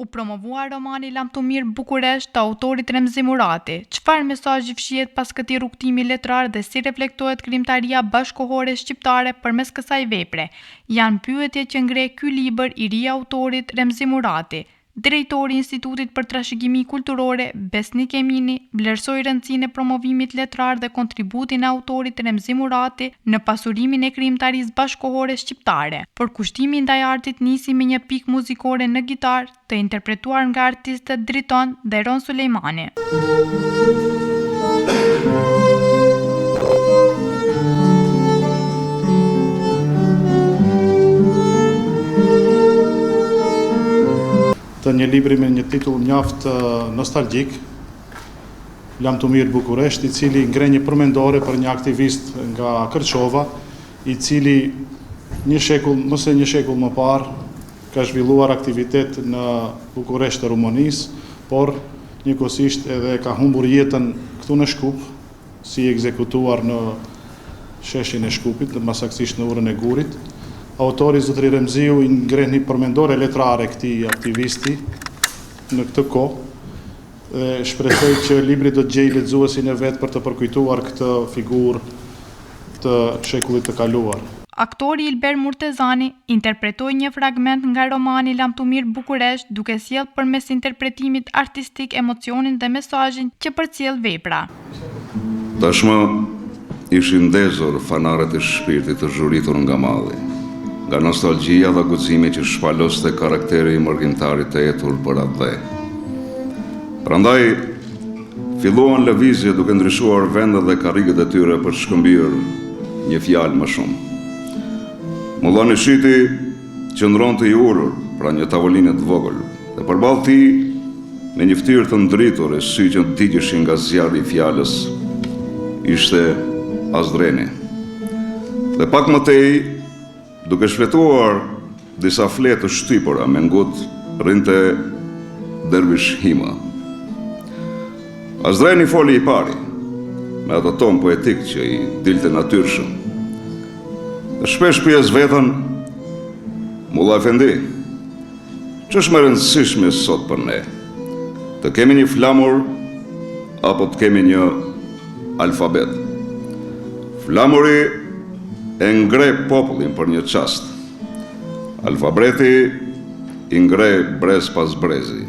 U promovua romani Lamtumir Bukuresht të autorit Remzi Murati. Çfarë mesazhi fshihet pas këtij rrugtimi letrar dhe si reflektohet krijimtaria bashkëkohore shqiptare përmes kësaj vepre? Janë pyetje që ngre ky libër i ri autorit Remzi Murati. Drejtori i Institutit për Trashëgimi Kulturore, Besnik Emini, vlerësoi rëndësinë e promovimit letrar dhe kontributin e autorit Remzi Murati në pasurimin e krijimtarisë bashkëkohore shqiptare. Por kushtimi ndaj artit nisi me një pikë muzikore në gitar, të interpretuar nga artistët Driton dhe Ron Sulejmani. Të një libri me një titull mjaft nostalgjik, Lamtumir Bukuresht, i cili ngre një përmendore për një aktivist nga Kërçova, i cili një shekull më parë ka zhvilluar aktivitet në Bukuresht të Rumanisë, por njëkohësisht edhe ka humbur jetën këtu në Shkup, si ekzekutuar në sheshin e Shkupit, masaktësisht në urën e Gurit. Autori Zotri Remziu i ngre një përmendore letrare këtij aktivisti në këtë kohë dhe shpresoj që libri do të gjejë lexuesin e vet për të përkujtuar këtë figurë të shekullit të kaluar. Aktori Ilber Murtezani interpretoi një fragment nga romani Lamtumir Bukuresht, duke sjellë përmes interpretimit artistik emocionin dhe mesazhin që përcjell vepra. Tashmë ishin ndezur fanarët e shpirtit të zhuritur nga malli, nga nostalgjia dhe guximi që shpaloste karakteri i mërgjimtarit të etur për atë dhe. Prandaj, filluan lëvizje duke ndryshuar vendet dhe karriget e tyre për shkëmbyer një fjalë më shumë. Mullani Shiti qëndronte i ulur pra një tavolinë të vogël dhe përballë tij me një fytyrë të ndritur e sy që digjeshin nga zjarri i fjalës ishte Azdreni. Dhe pak më tej, duke shfletuar disa fletë të shtypura me ngut, rrinte Dervish Hima. Azdreni foli i pari, me ato ton poetik që i dilte natyrshëm. Dhe shpesh pyes veten, Mulla Efendi, ç'është më rëndësishme sot për ne? Të kemi një flamur apo të kemi një alfabet? Flamuri e ngre popullin për një çast. Alfabeti i ngre brez pas brezi.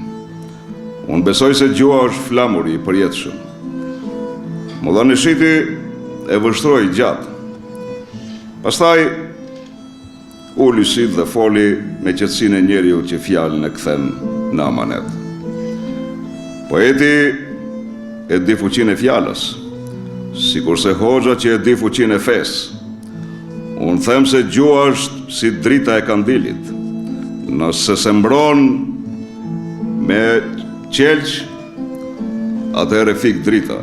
Unë besoj se gjua është flamuri i përjetshëm. Mullani Shiti e vështroi gjatë. Pastaj uli syt dhe foli me qetësinë e njeriu që fjalën e kthen në amanet. Poeti e di fuqinë e fjalës, sikurse hoxha që e di fuqinë e fesë. Unë them se gjua është si drita e kandilit. Nëse se mbron me qelq, atëherë fik drita.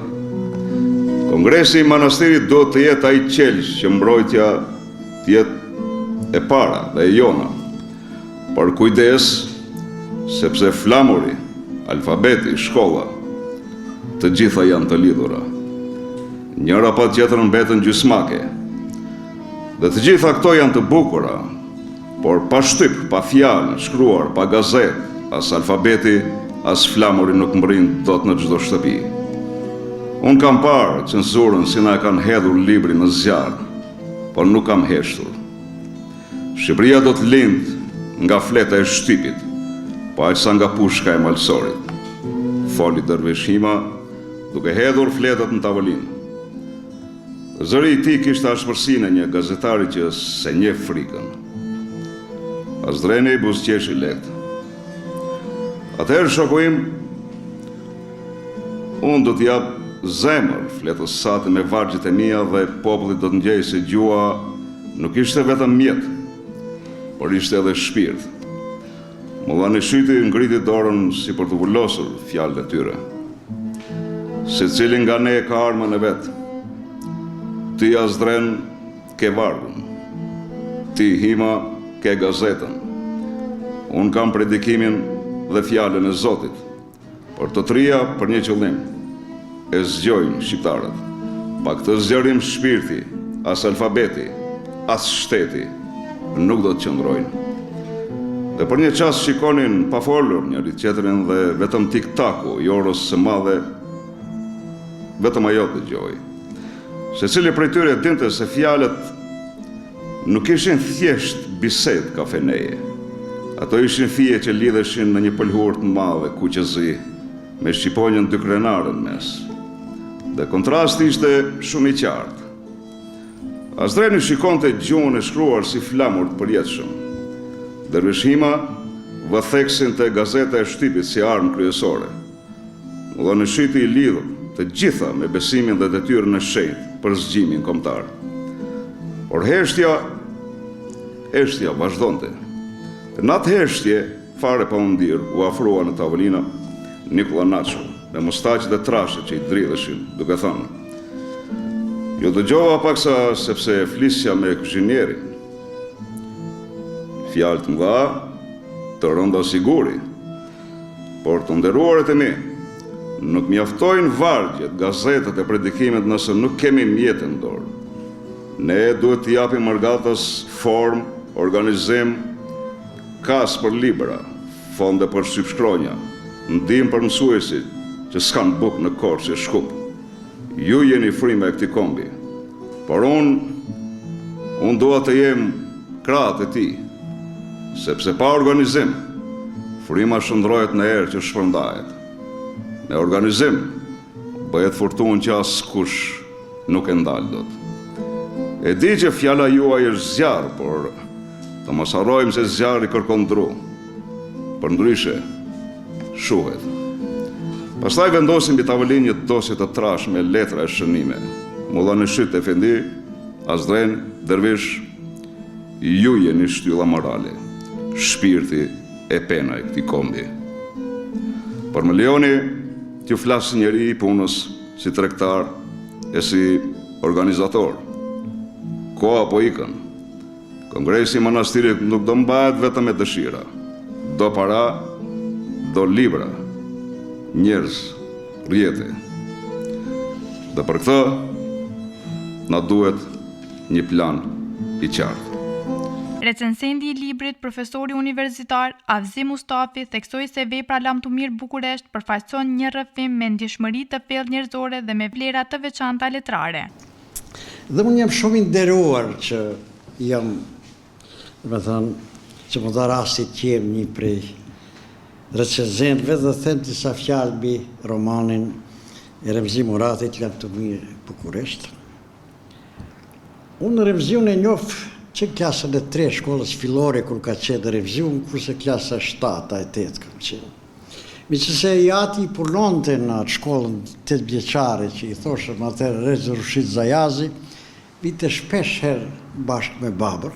Kongresi i manastirit do të jetë ai qelq që mbrojtja të jetë e para dhe e jona. Por kujdes, sepse flamuri, alfabeti, shkolla, të gjitha janë të lidhura. Njëra pa tjetrën mbeten gjysmake. Dhe të gjitha këto janë të bukura, por pa shtyp, pa fjalë, shkruar, pa gazet, as alfabeti, as flamuri nuk mbrin dot në çdo shtëpi. Unë kam parë cenzurën si na e kanë hedhur libri në zjarr, por nuk kam heshtur. Shqipëria do të lindë nga fleta e shtypit, pa aqsa nga pushka e malsorit. Foli Dervish Hima, duke hedhur fletat në tavolinë. Zëri i tij kishte ashpërsinë e një gazetari që se njeh frikën. Azdreni buzëqeshi lehtë. Atëherë shoku im, unë do t'jap zemër fletës sate me vargjet e mia dhe popullit do të ngjej se gjua nuk ishte vetëm mjet, por ishte edhe shpirt. Mullani Shiti ngriti dorën si për të vullosur fjalët e tyre. Secili nga ne ka armën e vet. Ti Azdren ke vargun, ti Hima ke gazetën. Unë kam predikimin dhe fjalën e Zotit, por të trija për një qëllim. E zgjojnë shqiptarët. Pa këtë zgjerim shpirti, as alfabeti, as shteti nuk do të qëndrojnë. Dhe për një qas shikonin pa folur njëri tjetrin dhe vetëm tik-taku i orës së madhe, vetëm ajo dëgjoi. Secili prej tyre dinte se fjalët nuk ishin thjesht bisedë kafeneje. Ato ishin fije që lidheshin në një pëlhurë të madhe kuqezi me shqiponjën dy krenarën mes. Dhe kontrasti ishte shumë i qartë. Azdreni shikonte gjuhën e shkruar si flamur të përjetshëm. Dervish Hima vëtheksin të gazeta e shtypit si armë kryesore. Dhe në shiti i lidhur të gjitha me besimin dhe detyrën e shenjtë për zgjimin kombëtar. Por heshtja vazhdonte. Në atë heshtje, fare pa undir, u afrua në tavolina Nikola Nacho, me mustaqe dhe trashe që i dridheshin, duke thënë: "Jo dëgjova paksa sepse flisja me kuzhinierin. Fjalë të mëdha, të rënda siguri, por të nderuarit e mi, nuk mjaftojnë vargjet, gazetet e predikimet nëse nuk kemi mjetë në dorë. Ne duhet të japim Margatës formë, organizim, kas për libra, fonde për shqipshkronja, ndihmë për mësuesit që s'kan buk në korë që shkup. Ju jeni frime e këti kombi, por unë dua të jem krahët e ti, sepse pa organizim, frima shëndrohet në erë që shpërndahet. Me organizim, bëhet furtunë që askush nuk e ndalë dot. E di që fjala juaj është zjarë, por të mos harrojmë se zjarri kërkon dru. Për ndryshe, shuhet. Pastaj vendosim mbi tavolinë një dosje të trash me letra e shënime. Mulla Nëshit Efendi, Azdren, Dervish, ju jeni shtylla morale, shpirti e pena e këtij kombi. Por më lejoni t'ju flasë njëri i punës si tregtar e si organizator. Koha po ikën. Kongresi i manastirit nuk do mbahet vetëm me dëshira. Do para, do libra, njerëz, rjete. Dhe për këtë, na duhet një plan i qartë. Recensendi i librit, profesori universitar Avzi Mustafi theksoi se vepra Lamtumir Bukuresht përfaqëson një rrëfim me ndjeshmëri të thellë njerëzore dhe me vlera të veçanta letrare. Dhe unë jam shumë i nderuar që jam, që më dha rastit që jem një prej recenzentëve dhe them disa fjalë mbi romanin e Remzi Muratit Lamtumir Bukuresht. Unë Remziun e njoh që klasën e 3 shkollës fillore, kur ka qenë Remziun, kurse klasa 7-8 kam qenë. Meqense i ati i punonte në atë shkollën 8 vjeçare që i thoshëm atëherë Reza Rushid Zajazi, vite shpesh herë bashkë me babër.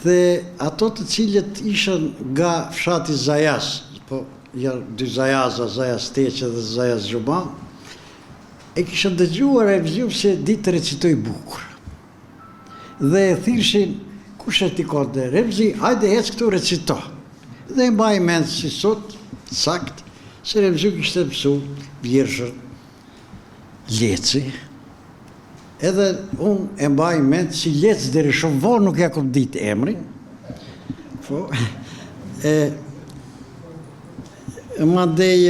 Dhe ato të cilët ishën nga fshati Zajaz, po janë dy Zajaza, Zajaz Teqe dhe Zajaz Xhuba, e kishën dëgjuar Remziun se ditë të recitoj bukur. Dhe e thirrshin, kush e ti konte? Remzi, hajde hec këtu recito. Dhe e mbaj mend si sot, sakt, se Remziu kishte mësu vjershën Leci. Edhe unë e mbaj mend si Lec deri shumë vonë nuk ja kom ditë emrin. Po, mandej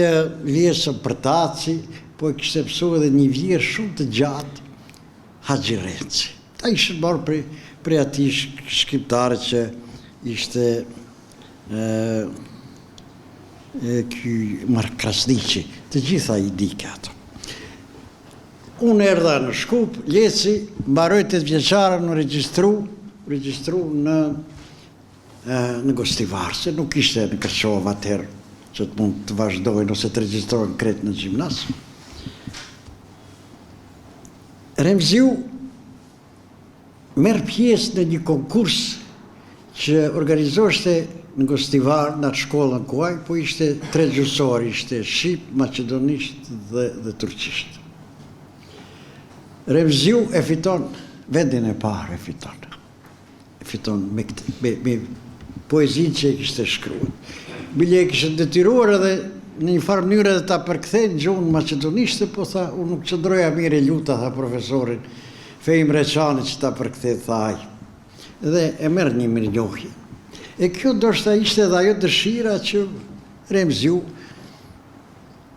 vjershën Përtaci, po e kishte mësu edhe një vjersh shumë të gjatë, Haxhi Renci. Ta ishën marrë prej ati shkriptare që ishte ky Mark Krasniqi, të gjitha i dike ato. Unë erdha në Shkup, Leci, mbaroj 8 vjeçare në regjistru në Gostivar, se nuk ishte në Kërçova atëherë që të mund të vazhdojnë ose të regjistrohen krejt në gjimnas. Remziu merë pjesë në një konkurs që organizoshte në Gostivar, në atë shkollën kuaj, po ishte 3 gjusori, ishte shqip, macedonisht dhe turqisht. Remziu e fiton, vendin e parë e fiton. E fiton me poezin që e kishte shkruar. Bile e kishte detyruar edhe në një farë mënyrë edhe ta përkthejnë gjuhën macedonishte, po tha, unë nuk qëndroja mire luta, tha profesorin, Fejim Reçani që ta përkthet, tha aj. Dhe e merë një mirënjohje. E kjo ndoshta ishte edhe ajo dëshira që Remziu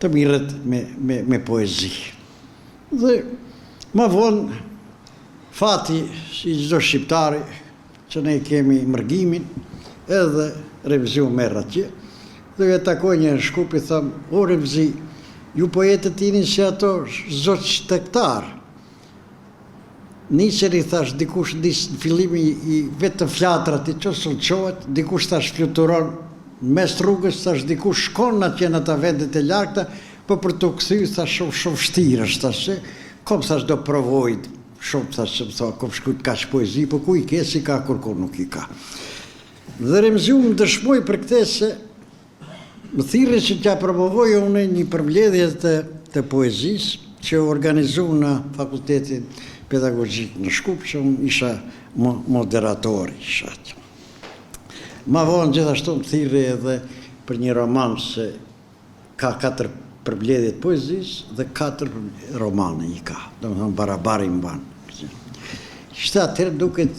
të mirret me poezi. Dhe më vonë, fati, si çdo shqiptari, që ne kemi mërgimin, edhe Remziu merr atje, dhe e takoj një Shkup i tham, o Remzi, ju poetët jeni si ato zot shtektar. Niseri, thash, dikush në fillimi i vetëm flatrat i që sulqohet, dikush thash fluturon mes rrugës, thash, dikush shkon atje në ta vendet e largta, po për të kthy, thash, shumë vështirë është, thash, kom thash do provoj, shumë thash, që më thua, kom shkujt kaq poezi, po ku i ke, si ka, kur nuk i ka. Dhe Remziu më dëshmoj për këte se më thirrë që t'ja promovoj unë një përmbledhje të poezisë që organizu në Fakultetin Pedagogjik në Shkup, që unë isha moderatori. Ma vonë gjithashtu më thirrë edhe për një roman se ka 4 përmbledhje të poezisë dhe 4 romane i ka, do më thënë barabari më banë. Ishte atëherë duket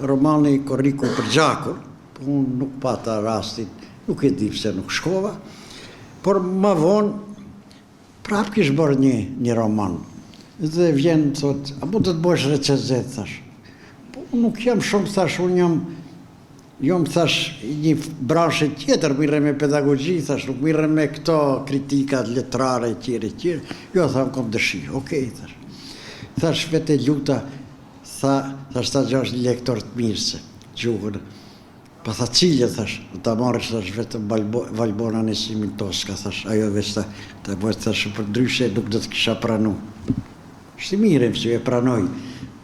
romani Korriku për Gjakur, unë nuk pata rastin, nuk e di pse nuk shkova, por ma vonë prap kish bërë një roman. Dhe vjen, thot, a mu të bësh recenzet, thash. Po nuk jam shumë, thash, unë jam, thash, një branshë tjetër, mirë me pedagogji, thash, nuk mirë me këto kritikat letrare, tjere. Jo, tham, kom dëshirë, okej, thash. Thash, vete luta, thash, ta gjash një lektor të mirë se, gjuhën. Pa tha cilje, thash, ta marrësh, thash, vetëm Valbona Nesimin Toska, thash, ajo veç ta bëjt, thash, për ndryshe nuk do të kisha pranu. Shti mire, që e pranoj,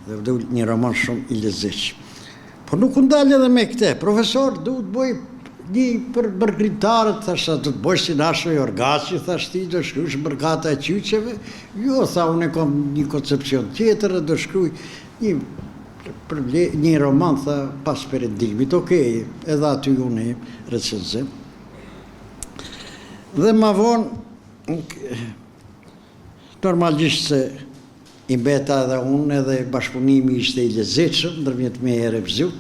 dhe vdu një roman shumë i lezeq. Po nuk ndalë edhe me këte, profesor, du të bëj një për bërgritarët, thash, du të bëj si Nasho Jorgaci, thash, ti do shkruj bërgata e qyqeve, jo, tha, unë e kom një koncepcion tjetër, do shkruj një roman, tha, pas perendimit, okej, edhe aty unë e recenzim. Dhe ma vonë, normalisht se i mbeta edhe unë, edhe bashkëpunimi ishte i lezetshëm, ndërmjet me e Remziut,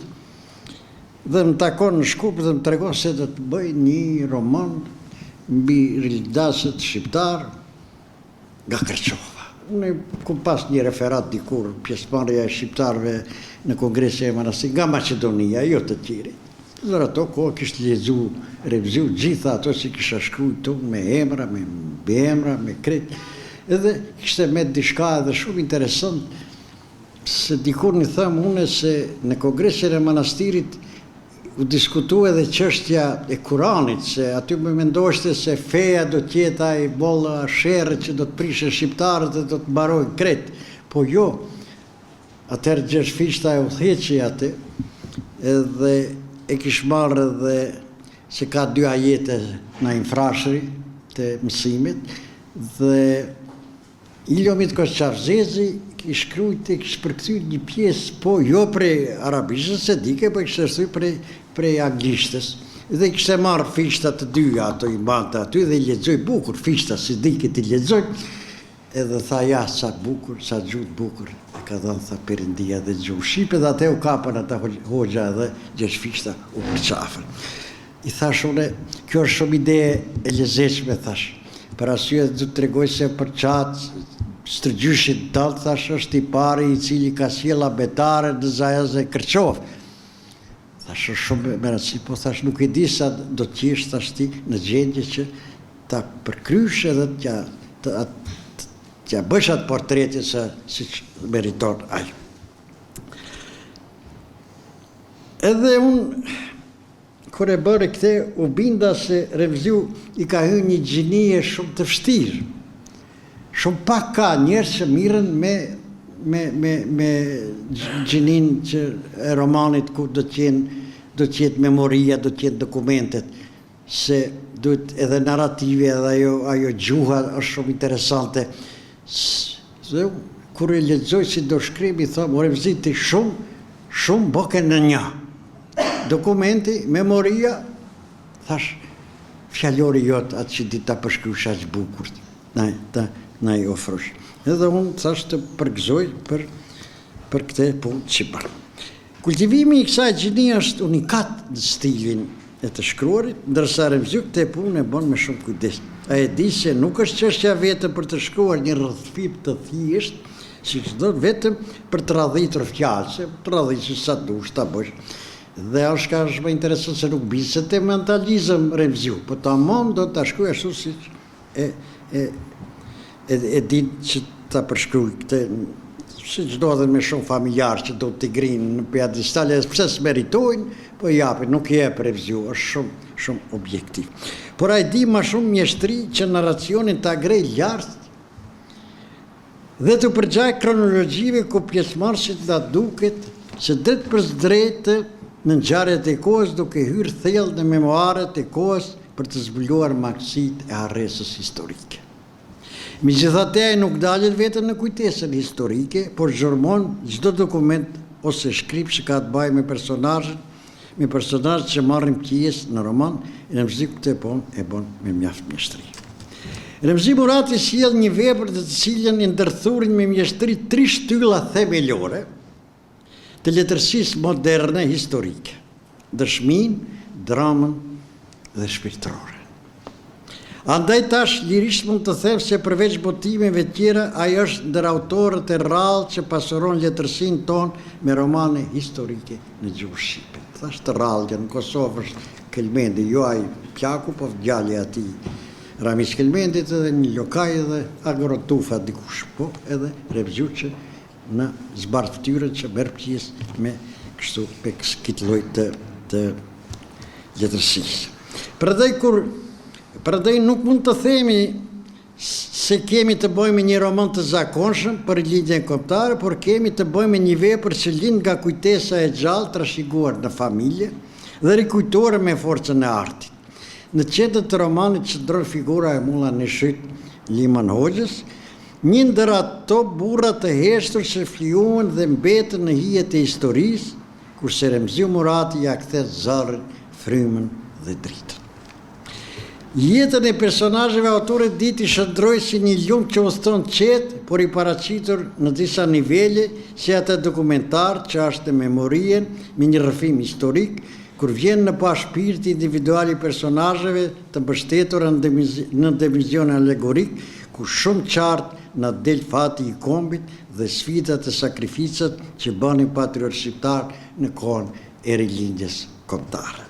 dhe më takon në Shkup dhe më tregon se do të bëj një roman mbi rildaset shqiptar nga Kërçova. Unë kom pas një referat dikur, pjesëmarrja e shqiptarëve në Kongresin e Manastit, nga Maqedonia, jo të tjeri. Dhe ato kohë kishtë lexu Remziu gjitha ato që kisha shkruar me emra, me emra, me kret. Edhe kishte me diçka edhe shumë interesant, se dikur një thëmë une se në Kongresin e Manastirit u diskutu edhe çështja e Kuranit, se aty më mendoshte se feja do tjeta i bolla sherrë që do të prishe shqiptarët dhe do të mbarojnë kret. Po jo, atëherë Gjergj Fishta e udhëheqi atë, edhe e kish marrë edhe se ka 2 ajete në infrashëri të mësimit, dhe Iljomit Kosçavzezi kish shkrujt e kish përkthyr një pjesë, po jo prej arabishtës se dike, po kish shkrujt prej anglishtës. Dhe kishte marrë Fishta të 2 ato i mbante aty dhe i lexoj bukur, Fishta si dike ti lexoj, edhe tha ja sa bukur, sa gjuhë bukur, e ka dhënë tha Perëndia dhe gjuhë shqipe, dhe atë u kapën ata hoxha edhe Gjergj Fishta u përqafën. I thash une, kjo është shumë ide e lezetshme, thash. Për arsye du të tregoj se për qatë stërgjyshin tallë, thash, është i pari i cili ka sjella betare në Zajaz e Kërçov. Thash, është shumë me rëndësi, po thash, nuk e di sa do t'jesh, thash ti, në gjendje që ta përkrysh edhe t'ja bësh atë portretin se si që meriton ajo. Edhe unë, kër e bërë këte, u binda se Remziu i ka hyrë një gjinie shumë të vështirë. Shumë pak ka njerëz që mirën me gjinin që e romanit ku do t'jetë memoria, do t'jetë dokumentet, se duhet edhe narrative, edhe ajo gjuha është shumë interesante. Dhe kur e lexoj si do shkrim, i thëmë, Remzi ti shumë bëke në një. Dokumenti, memoria, thash, fjallori jot atë që di ta përshkruash aq bukur, na i ofrosh. Edhe unë thash të përgëzoj për këte punë që bërë. Kultivimi I kësaj gjinie është unikat në stilin e të shkruarit, ndërsa Remziu këtë punë e bën me shumë kujdes. Ai e di se nuk është çështja vetëm për të shkruar një rrëfim të thjesht, siç do vetëm për të radhitur fjalë, se të radhish sa dush ta bësh. Dhe është më interesant se nuk bise te mentalizëm Remziu, po tamam do ta shkruaj ashtu siç e di që ta përshkruaj këtë, siç do edhe me shumë familjar që do t'i grinë në piedestale, pse s'meritojnë, po japin, nuk jep Remziu, është shumë objektiv. Por ai di më shumë mjeshtri që narracionin ta grej lart dhe të përgjaj kronologjive ku pjesëmarrësit da duket se drejt për drejtë në ngjarjet e kohës duke hyrë thellë në memoaret e kohës për të zbuluar maksit e harresës historike. Megjithatë ai nuk dalet vetëm në kujtesën historike, por zhurmon çdo dokument ose shkrip që ka të bëjë me personazhet që marrin pjesë në roman, e Remziu këtë e bën me mjaft mjeshtri. Remzi Murati sjell një vepër të cilën I ndërthurin me mjeshtri 3 shtylla themelore të letërsisë moderne historike: dëshminë, dramën dhe shpirtërore. Andaj tash lirisht mund të them se përveç botimeve tjera, ai është ndër autorët e rrallë që pasuron letërsinë tonë me romane historike në gjuhë shqipe. Thash të rrallë, në Kosovë është Kelmendi, jo ai Pjaku, po djali I atij Ramiz Kelmendit, edhe një lokaj dhe Agrotufa dikush, po edhe Remziu që në zbarftyrën që merr pjesë me kështu me këtë lloj të letërsisë. Prandaj nuk mund të themi se kemi të bëjmë një roman të zakonshëm për lidhjen kombëtare, por kemi të bëjmë një vepër që lind nga kujtesa e gjallë trashëguar në familje dhe rikujtuar me forcën e artit. Në qendër të romanit qëndron figura e Mulla Neshit Liman Hoxhës, një ndër ato burra të heshtur që fliuan dhe mbetën në hijet e historisë, kurse Remziu Murati ja kthe zarrin, frymën dhe dritën. Jetën e personazheve autorët dit I shndroi si një lumë që uston qetë, por I paraqitur në disa nivele, si atë dokumentar që është memorien me një rrëfim historik, kur vjen në pa shpirti individual I personazheve të mbështetur në dimension alegorik, ku shumë qartë na del fati I kombit dhe sfidat e sakrificat që bënin patriot shqiptar në kohën e rilindjes kombëtare.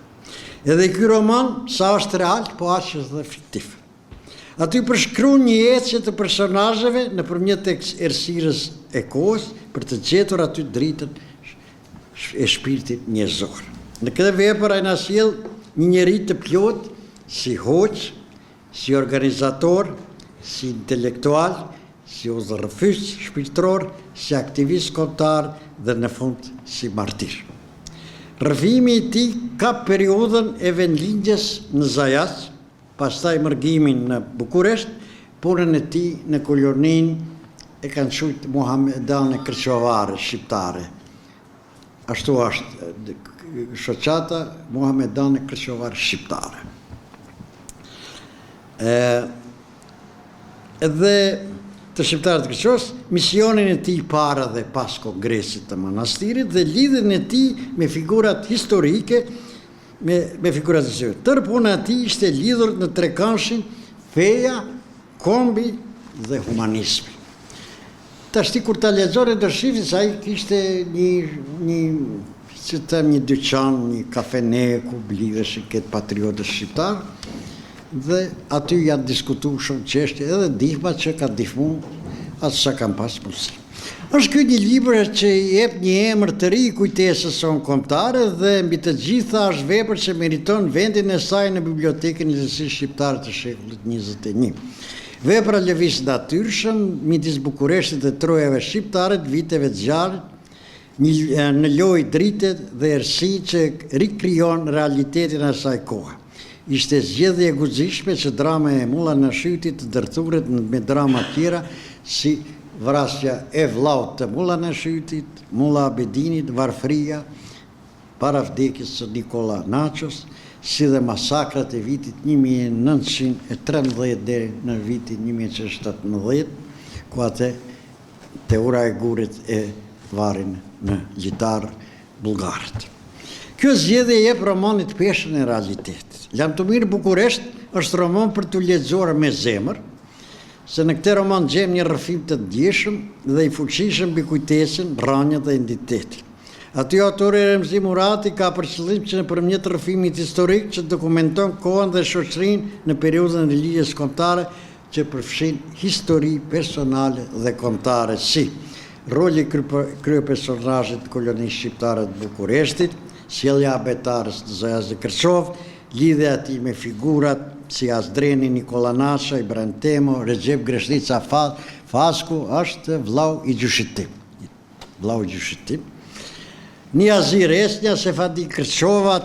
Edhe ky roman, sa është real, po aq është dhe fiktiv. Aty përshkruan një ecje të personazheve nëpërmjet errësirës e kohës për të gjetur aty dritën e shpirtit njerëzor. Në këtë vepër ai na sjell një njerëz të plot, si hoç, si organizator, si intelektual, si udhërrëfyes shpirtëror, si aktivist kombëtar dhe në fund si martir. Rrëfimi I tij ka periudhën e vendlindjes në Zajat, pastaj mërgimin në Bukuresht, punën e tij në koloninë e kanë quajtur Muhamedane Kërçovare shqiptare. Ashtu është shoqata Muhamedane Kërçovare shqiptare. Edhe të shqiptarët të Kërçovës, misionin e tij para dhe pas kongresit të manastirit dhe lidhjen e tij me figurat historike, me figurat historike. Tërë puna e tij ishte lidhur në trekanëshin feja, kombi dhe humanizmi. Tashti kur ta lexore do shihni se ai kishte një dyqan, një kafene ku blidheshin këtë patriotët shqiptar. Dhe aty janë diskutuar shumë çështje edhe ndihmat që ka ndihmuar atë sa kanë pas mundësi. Është ky një libër që I jep një emër të ri kujtesës sonë kombëtare dhe mbi të gjitha është vepër që meriton vendin e saj në bibliotekën e lehtësisë shqiptare të shekullit 21. Vepra lëviz natyrshëm midis Bukureshtit dhe trojave shqiptare të viteve të gjatë, në lojë drite dhe errësi që rikrijon realitetin e asaj kohe. Ishte zgjedhje e guximshme që drama e Mulla Neshitit të ndërthuret me drama tjera si vrasja e vllaut të Mulla Neshitit, Mulla Abedinit, varfëria para vdekjes së Nikola Nachos, si dhe masakrat e vitit 1913 deri në vitin 1917, ku atë te ura e gurit e varin në litar bullgarët. Kjo zgjedhje jep romanit peshën e realitetit. Lamtomir Bukuresht është roman për t'u lexuar me zemër, se në këtë roman gjem një rrëfim të ndjeshëm dhe i fuqishëm mbi kujtesën, rrënjën dhe identitetin. Aty autori Remzi Murati ka për qëllim që nëpërmjet rrëfimit historik që dokumenton kohën dhe shoqërinë në periudhën e rilindjes kombëtare që përfshin histori personale dhe kombëtare si roli krye personazhit kolonisë shqiptare të Bukureshtit, sjellja e betarës të Zajazit Kërçov, lidhja e tij me figurat si Azdreni Nikola Nasha, Ibrahim Temo, Recep Greshnica Fasku është vllau i gjyshit tim. Niazi Resnja, Sefadi Kërçova,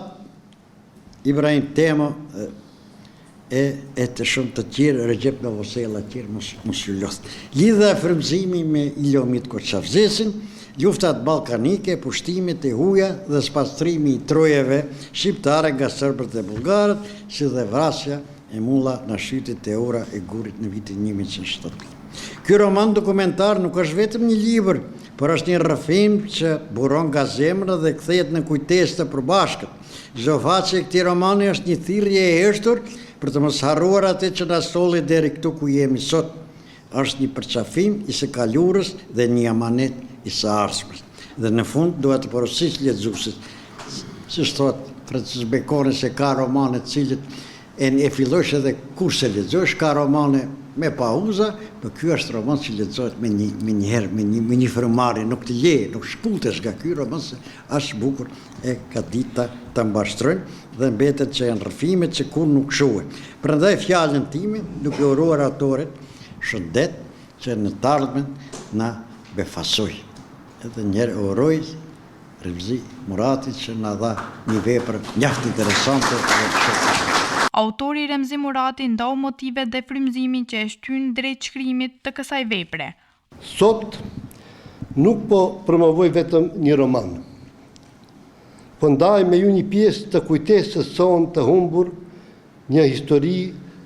Ibrahim Temo e të shumë të tjerë, Recep Novosela të tjerë, mos ju lodh. Lidhja e frymëzimi me Ilomit Koçavzesin, luftat ballkanike, pushtimet e huaja dhe spastrimi i trojeve shqiptare nga serbët e bullgarët, si dhe vrasja e Mulla Nashitit e ora e Gurit në vitin 1970. Ky roman dokumentar nuk është vetëm një libër, por është një rrëfim që buron nga zemra dhe kthehet në kujtesë të përbashkët. Çdo faqe e këtij romani është një thirrje e heshtur për të mos harruar atë që na solli deri këtu ku jemi sot. Është një përqafim i së kalurës dhe një amanet i së ardhshmës. Dhe në fund duhet të porosish lexuesit, si thot Francis Bacon se ka romane të cilët e fillosh edhe kur se lexosh, ka romane me pauza, por ky është roman që lexohet me një frymëmarrje, nuk të leje, nuk shkultesh nga ky roman se është bukur e ka ditë ta mbashtrojnë dhe mbetet që janë rrëfimet që kur nuk shuhen. Prandaj fjalën time, duke uruar autorit, shëndet që në të ardhmen na befasoj. Edhe njerë uroj Remzi Murati që na dha një vepër mjaft interesante dhe shumë. Autori Remzi Murati ndau motivet dhe frymëzimin që e shtyn drejt shkrimit të kësaj vepre. Sot nuk po promovoj vetëm një roman, po ndaj me ju një pjesë të kujtesës sonë të humbur, një histori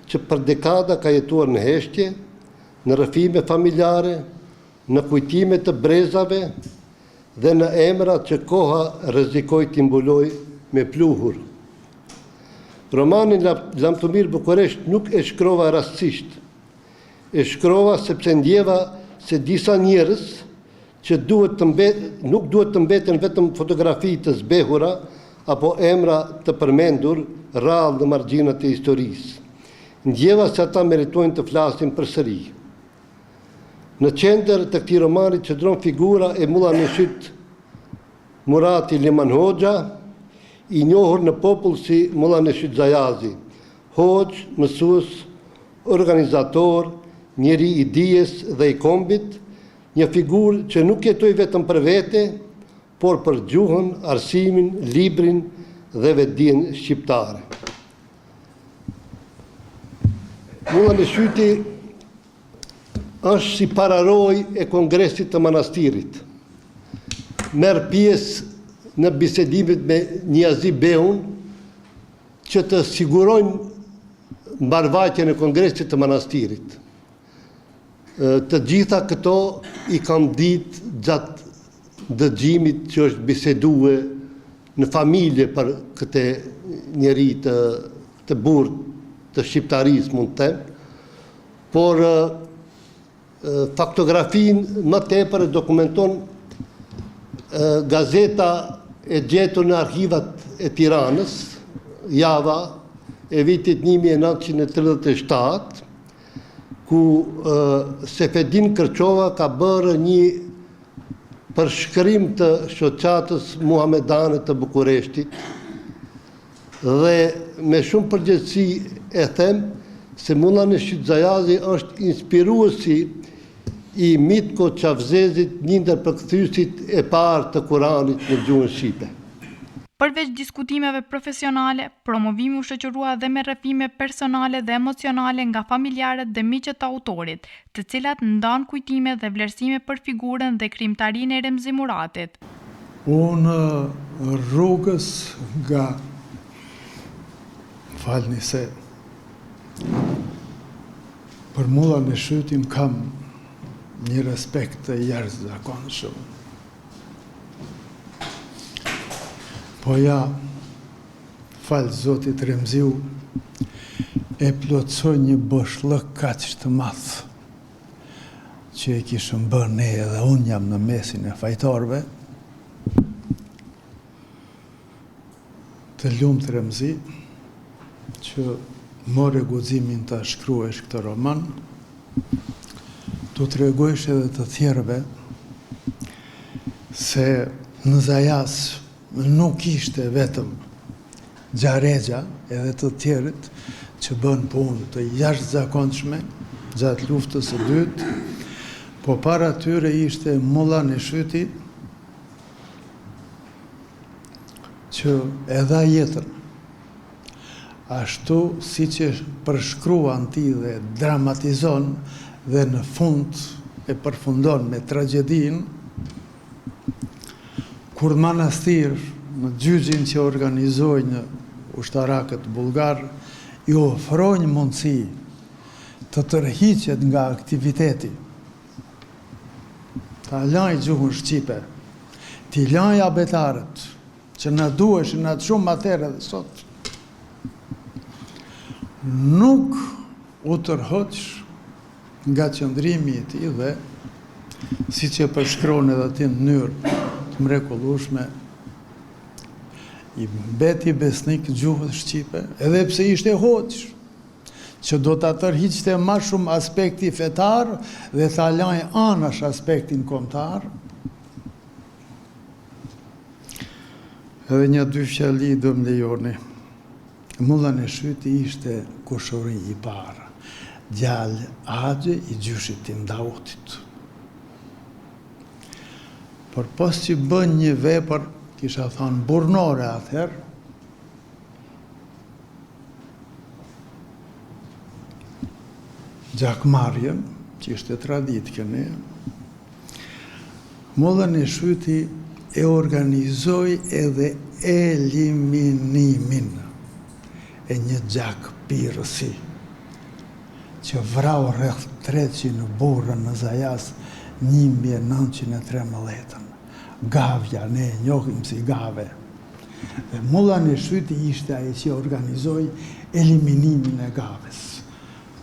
që për dekada ka jetuar në heshtje, në rrëfime familjare, në kujtime të brezave dhe në emra që koha rrezikoi t'i mbuloj me pluhur. Romanin Lamtomir Bukuresht nuk e shkrova rastësisht. E shkrova sepse ndjeva se disa njerëz që nuk duhet të mbeten vetëm fotografi të zbehura apo emra të përmendur rrallë në margjinat e historisë. Ndjeva se ata meritojnë të flasin përsëri. Në qendër të këtij romani qëndron figura e Mulla Neshit Murati Liman Hoxha, i njohur në popull si Mulla Neshit Zajazi, hoxh, mësues, organizator, njeri i dijes dhe i kombit, një figurë që nuk jetoi vetëm për vete, por për gjuhën, arsimin, librin dhe vetdijen shqiptare. Mulla Neshiti është si pararoj e Kongresit të Manastirit. Merr pjesë në bisedimet me Niazi Beun që të sigurojnë mbarvajtjen e Kongresit të Manastirit. Të gjitha këto i kam ditë gjatë dëgjimit që është bisedue në familje për këtë njeri të burr të shqiptarisë mund të them, por faktografin më tepër e dokumenton gazeta e gjetur në arkivat e Tiranës, java e vitit 1937, ku Sefedin Kërçova ka bërë një përshkrim të shoqatës muhamedane të Bukureshtit dhe me shumë përgjegjësi e them se Mulla Neshit Zajazi është inspiruesi i Mitko Çavzezit, një ndër përkthyesit e parë të Kuranit në gjuhën shqipe. Përveç diskutimeve profesionale, promovimi u shoqërua dhe me rrëfime personale dhe emocionale nga familjarët dhe miqët e autorit, të cilat ndan kujtime dhe vlerësime për figurën dhe krijimtarinë e Remzi Muratit. Unë rrugës nga falni se për Mulla Neshitin kam një respekt të jashtëzakonshëm. Po ja, falë Zotit Remziu, e plotsoj një boshllëk kaq të madh që e kishëm bërë ne edhe unë jam në mesin e fajtarëve. Të lumt Remzi që more guximin të shkruesh këtë roman, tu tregojsh edhe të tjerëve se në Zajas nuk ishte vetëm Xharegja edhe të tjerët që bën punë të jashtëzakonshme gjatë luftës së dytë, po para tyre ishte Mulla Neshyti që e dha jetën ashtu si që përshkruan ti dhe dramatizon dhe në fund e përfundon me tragedin, kur manastir në gjyqin që organizojnë ushtarakët bulgar, i ofrojnë mundësi të tërhiqet nga aktiviteti, ta laj gjuhën shqipe, ti laj abetarët, që na duheshin atë shumë atëherë dhe sot, nuk u tërhoq nga qëndrimi i tij dhe siç e përshkruan edhe aty në mënyrë të mrekullueshme, i mbeti besnik gjuhës shqipe, edhe pse ishte hoq, që do ta tërhiqte më shumë aspekti fetar dhe ta lajë anash aspektin kombëtar. Edhe një dy fjali do më lejoni. Mulla Neshyti ishte kushuri i parë, djalë Agje i gjyshit tim Dautit. Por pos që bën një vepër, kisha thonë burnore atëherë, gjakmarrjen, që ishte tradit këne, Mulla Neshyti e organizoi edhe eliminimin e një gjakpirësi që vrau rreth 300 burrë në Zajas 1913. Gavja, ne e njohim si Gave. Dhe Mulla Neshyti ishte ai që organizoi eliminimin e Gaves.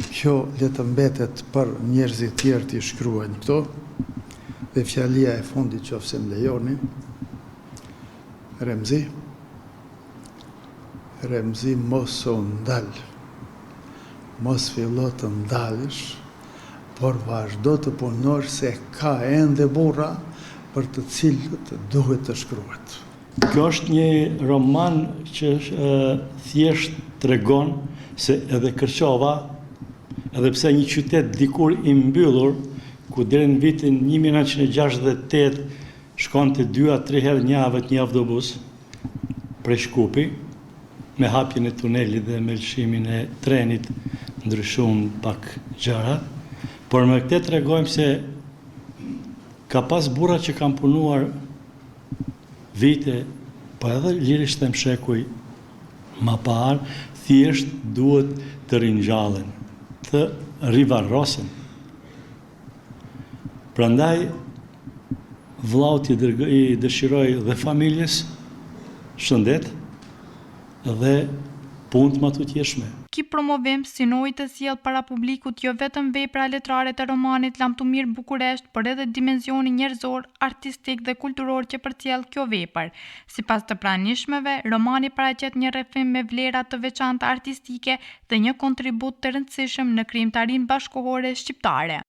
Kjo le të mbetet për njerëzit tjerë të shkruajnë këto, dhe fjalia e fundit qofse më lejoni. Remzi mos u ndal, mos fillo të ndalësh, por vazhdo të punosh se ka ende burra për të cilët duhet të shkruhet. Kjo është një roman që thjesht tregon se edhe Kërçova, edhe pse një qytet dikur i mbyllur, ku deri në vitin 1968 shkonte 2-3 herë në javë një autobus prej Shkupi, me hapjen e tunelit dhe me lëshimin e trenit ndryshuan pak gjërat, por me këtë tregojmë se ka pas burra që kanë punuar vite, po edhe lirisht e mshekuj ma parë, thjesht duhet të rinjallen, të rivarrosen. Prandaj, vllaut i dëshiroj dhe familjes shëndet dhe punë më të tjeshme. Ky promovim synoi të sjell para publikut jo vetëm vepra letrare të romanit Lamtumir Bukuresht, por edhe dimensioni njerëzor, artistik dhe kulturor që përcjell kjo vepër. Sipas të pranishmeve, romani paraqet një rrëfim me vlera të veçanta artistike dhe një kontribut të rëndësishëm në krijimtarinë bashkëkohore shqiptare.